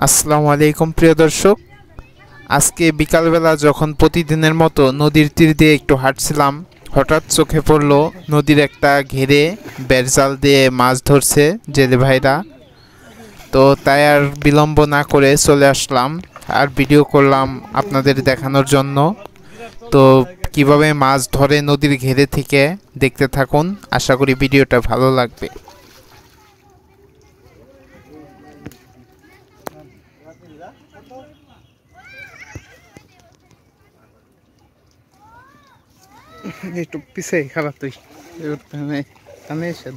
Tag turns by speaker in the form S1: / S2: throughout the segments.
S1: আসসালামু আলাইকুম প্রিয় দর্শক, আজকে বিকালবেলা যখন প্রতিদিনের মতো নদীর তীর দিয়ে একটু হাঁটছিলাম, হঠাৎ চোখে পড়লো নদীর একটা ঘেরে বেড়জাল দিয়ে মাছ ধরছে জেলে ভাইরা। তো তাই আর বিলম্ব না করে চলে আসলাম আর ভিডিও করলাম আপনাদের দেখানোর জন্য। তো কিভাবে মাছ ধরে নদীর ঘেরে থেকে দেখতে থাকুন, আশা করি ভিডিওটা ভালো লাগবে। একটু পিছে খারাপ তুই কানে এসে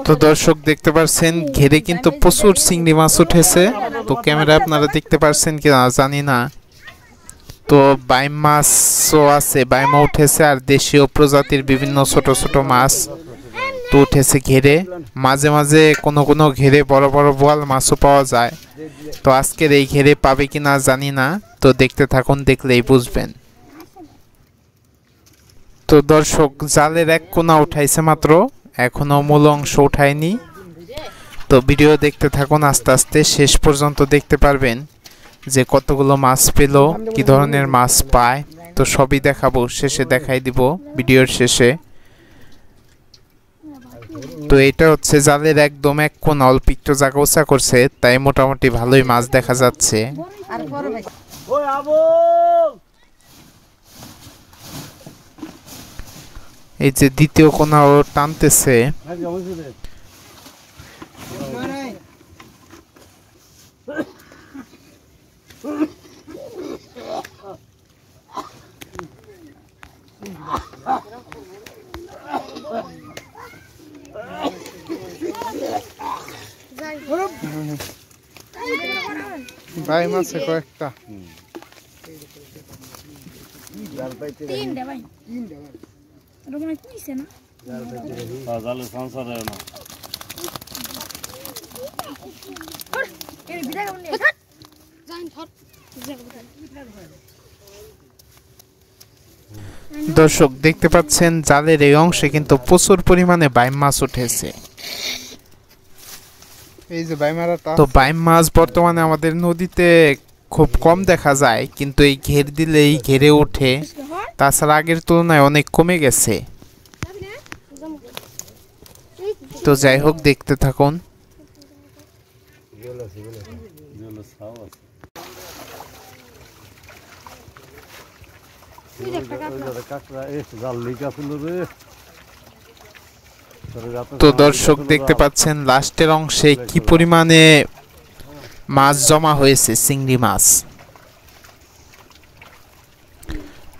S1: তো দর্শক দেখতে পাচ্ছেন ঘেরে কিন্তু প্রচুর চিংড়ি মাছ উঠেছে। তো ক্যামেরা আপনারা দেখতে পাচ্ছেন কিনা জানি না। তো বাইম মাছও আছে, বাইমও উঠেছে, আর দেশীয় প্রজাতির বিভিন্ন ছোট ছোট মাছ তো উঠেছে ঘেরে। মাঝে মাঝে কোনো কোনো ঘেরে বড় বড় বোয়াল মাছও পাওয়া যায়। তো আজকের এই ঘেরে পাবে কিনা জানি না, তো দেখতে থাকুন, দেখলেই বুঝবেন। তো দর্শক জালের এক কোনা উঠাইছে মাত্র, এখনো মূল অংশ উঠায়নি। তো ভিডিও দেখতে থাকুন, আস্তে আস্তে শেষ পর্যন্ত দেখতে পারবেন যে কতগুলো মাছ পেল, কি ধরনের মাছ পায়। তো সবই দেখাবো, শেষে দেখাই দিব ভিডিওর শেষে। তো এটা হচ্ছে জালের একদম এক কোনা, অল্প একটু জায়গা উঁচা করছে, তাই মোটামুটি ভালোই মাছ দেখা যাচ্ছে। এই যে দ্বিতীয় কোনাও টানতেছে। ভাই মাছ কয়েকটা দর্শক দেখতে পাচ্ছেন জালের এই অংশে কিন্তু প্রচুর পরিমাণে বাইম মাছ উঠেছে। এই যে বাইমারাটা, তো বাইম মাছ বর্তমানে আমাদের নদীতে খুব কম দেখা যায়, কিন্তু এই ঘের দিলেই ঘেরে ওঠে। তাছাড়া আগের তুলনায় অনেক কমে গেছে। তো যাই হোক, দেখতে থাকুন। তো দর্শক দেখতে পাচ্ছেন লাস্টের অংশে কি পরিমাণে মাছ জমা হয়েছে, চিংড়ি মাছ।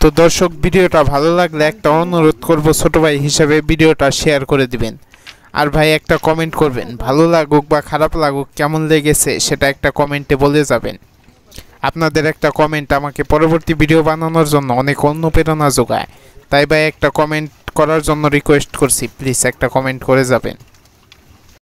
S1: তো দর্শক ভিডিওটা ভালো লাগলে একটা অনুরোধ করব, ছোট ভাই হিসেবে ভিডিওটা শেয়ার করে দিবেন। আর ভাই একটা কমেন্ট করবেন, ভালো লাগুক বা খারাপ লাগুক, কেমন লেগেছে সেটা একটা কমেন্টে বলে যাবেন। আপনাদের একটা কমেন্ট আমাকে পরবর্তী ভিডিও বানানোর জন্য অনেক অনুপ্রেরণা যোগায়। তাই ভাই একটা কমেন্ট করার জন্য রিকোয়েস্ট করছি, প্লিজ একটা কমেন্ট করে যাবেন।